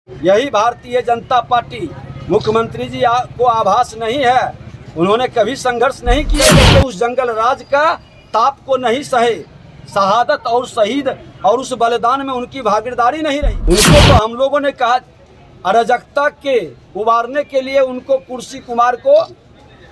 यही भारतीय जनता पार्टी मुख्यमंत्री जी को आभास नहीं है। उन्होंने कभी संघर्ष नहीं किया, उस जंगल राज का ताप को नहीं सहे, शहादत और शहीद और उस बलिदान में उनकी भागीदारी नहीं रही। उनको तो हम लोगों ने कहा अराजकता के उबारने के लिए उनको कुर्सी कुमार को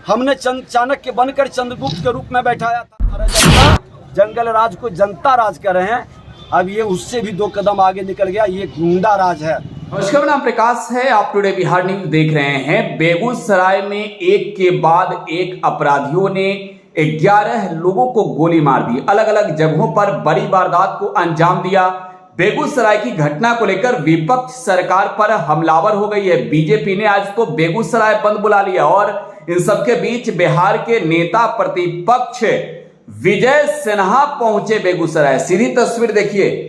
हमने चाणक्य बनकर चंद्रगुप्त के रूप में बैठाया था। अराजकता जंगल राज को जनता राज कर रहे हैं, अब ये उससे भी 2 कदम आगे निकल गया, ये गुंडा राज है। नमस्कार, नाम प्रकाश है, आप टुडे बिहार न्यूज देख रहे हैं। बेगूसराय में एक के बाद एक अपराधियों ने 11 लोगों को गोली मार दी। अलग अलग जगहों पर बड़ी वारदात को अंजाम दिया। बेगूसराय की घटना को लेकर विपक्ष सरकार पर हमलावर हो गई है। बीजेपी ने आज तो बेगूसराय बंद बुला लिया और इन सबके बीच बिहार के नेता प्रतिपक्ष विजय सिन्हा पहुंचे बेगूसराय। सीधी तस्वीर देखिए,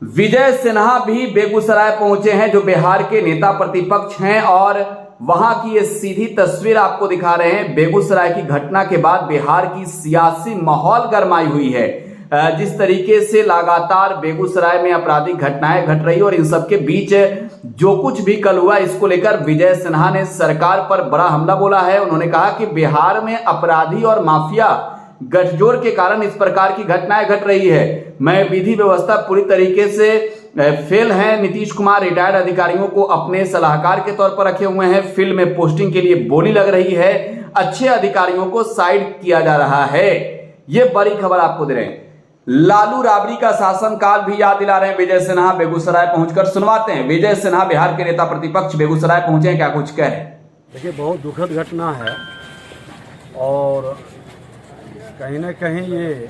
विजय सिन्हा भी बेगूसराय पहुंचे हैं, जो बिहार के नेता प्रतिपक्ष हैं, और वहां की ये सीधी तस्वीर आपको दिखा रहे हैं। बेगूसराय की घटना के बाद बिहार की सियासी माहौल गरमाई हुई है। जिस तरीके से लगातार बेगूसराय में आपराधिक घटनाएं घट रही और इन सबके बीच जो कुछ भी कल हुआ, इसको लेकर विजय सिन्हा ने सरकार पर बड़ा हमला बोला है। उन्होंने कहा कि बिहार में अपराधी और माफिया गठजोड़ के कारण इस प्रकार की घटनाएं घट रही है। मैं विधि व्यवस्था पूरी तरीके से फेल है। नीतीश कुमार रिटायर्ड अधिकारियों को अपने सलाहकार के तौर पर रखे हुए हैं। फील्ड में पोस्टिंग के लिए बोली लग रही है। अच्छे अधिकारियों को साइड किया जा रहा है। ये बड़ी खबर आपको दे रहे हैं। लालू राबड़ी का शासनकाल भी याद दिला रहे हैं विजय सिन्हा। बेगूसराय पहुंचकर सुनवाते हैं। विजय सिन्हा बिहार के नेता प्रतिपक्ष बेगूसराय पहुंचे हैं, क्या कुछ कह रहे हैं? देखिए, बहुत दुखद घटना है और कहीं न कहीं ये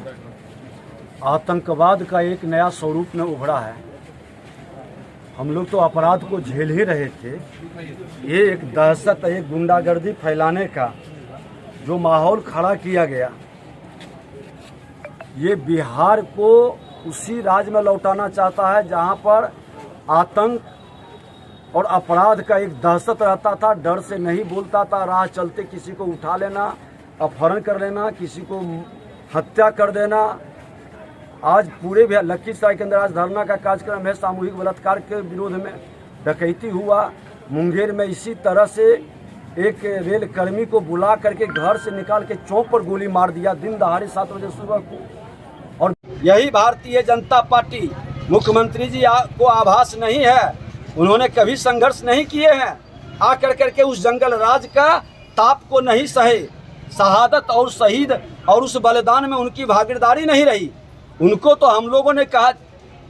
आतंकवाद का एक नया स्वरूप में उभरा है। हम लोग तो अपराध को झेल ही रहे थे, ये एक दहशत, एक गुंडागर्दी फैलाने का जो माहौल खड़ा किया गया, ये बिहार को उसी राज्य में लौटाना चाहता है जहां पर आतंक और अपराध का एक दहशत रहता था। डर से नहीं बोलता था, राह चलते किसी को उठा लेना, अपहरण कर लेना, किसी को हत्या कर देना। आज पूरे लखीसराय के अंदर आज धरना का कार्यक्रम है सामूहिक बलात्कार के विरोध में। डकैती हुआ मुंगेर में, इसी तरह से एक रेल कर्मी को बुला करके घर से निकाल के चौक पर गोली मार दिया दिन दहाड़े 7 बजे सुबह को। और यही भारतीय जनता पार्टी मुख्यमंत्री जी को आभास नहीं है। उन्होंने कभी संघर्ष नहीं किए हैं, आकर करके उस जंगल राज का ताप को नहीं सहे, शहादत और शहीद और उस बलिदान में उनकी भागीदारी नहीं रही। उनको तो हम लोगों ने कहा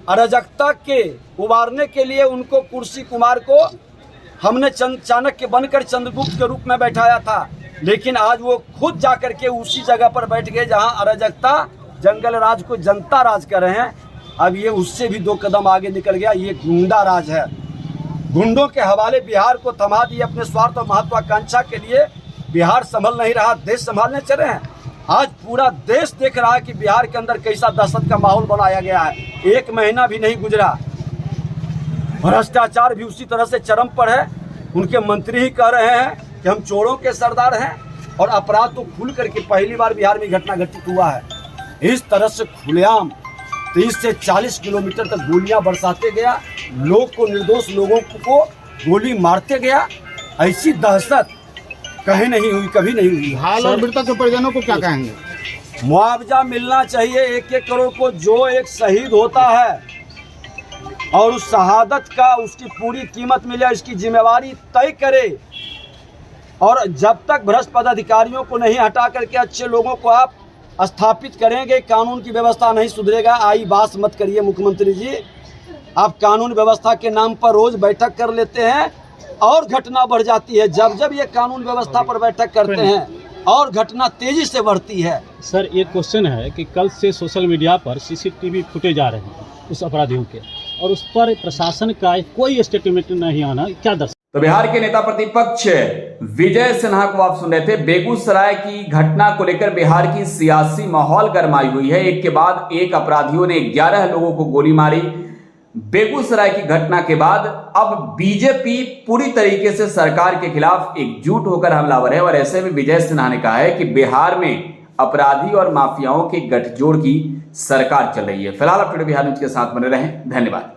अराजकता के उबारने के लिए उनको कुर्सी कुमार को हमने चाणक्य बनकर चंद्रगुप्त के रूप में बैठाया था, लेकिन आज वो खुद जाकर के उसी जगह पर बैठ गए जहां अराजकता जंगल राज को जनता राज कर रहे हैं। अब ये उससे भी 2 कदम आगे निकल गया, ये गुंडा राज है। गुंडों के हवाले बिहार को थमा दिए अपने स्वार्थ और महत्वाकांक्षा के लिए। बिहार संभल नहीं रहा, देश संभालने चले हैं। आज पूरा देश देख रहा है कि बिहार के अंदर कैसा दहशत का माहौल बनाया गया है। 1 महीना भी नहीं गुजरा, भ्रष्टाचार भी उसी तरह से चरम पर है। उनके मंत्री ही कह रहे हैं कि हम चोरों के सरदार हैं, और अपराध तो खुल करके पहली बार बिहार में घटना घटित हुआ है। इस तरह से खुलेआम 30 से 40 किलोमीटर तक गोलियां बरसाते गया, लोग को, निर्दोष लोगों को गोली मारते गया। ऐसी दहशत कहीं नहीं हुई, कभी नहीं हुई। हाल और मृतक के परिजनों को क्या कहेंगे? मुआवजा मिलना चाहिए 1-1 करोड़ को। जो एक शहीद होता है और उस शहादत का उसकी पूरी कीमत मिले, इसकी जिम्मेवारी तय करे। और जब तक भ्रष्ट पदाधिकारियों को नहीं हटा करके अच्छे लोगों को आप स्थापित करेंगे, कानून की व्यवस्था नहीं सुधरेगा। आई बात मत करिए मुख्यमंत्री जी, आप कानून व्यवस्था के नाम पर रोज बैठक कर लेते हैं और घटना बढ़ जाती है। जब जब ये कानून व्यवस्था पर बैठक करते हैं और घटना तेजी से बढ़ती है। सर, एक क्वेश्चन है कि कल से सोशल मीडिया पर सीसीटीवी फुटेज आ रहे हैं उस अपराधियों के, और उस पर प्रशासन का कोई स्टेटमेंट नहीं आना, क्या दर्शाता? तो बिहार के नेता प्रतिपक्ष विजय सिन्हा को आप सुन रहे थे। बेगूसराय की घटना को लेकर बिहार की सियासी माहौल गरमाई हुई है। एक के बाद एक अपराधियों ने 11 लोगों को गोली मारी। बेगूसराय की घटना के बाद अब बीजेपी पूरी तरीके से सरकार के खिलाफ एकजुट होकर हमलावर है, और ऐसे में विजय सिन्हा ने कहा है कि बिहार में अपराधी और माफियाओं के गठजोड़ की सरकार चल रही है। फिलहाल आप टुडे बिहार न्यूज के साथ बने रहें। धन्यवाद।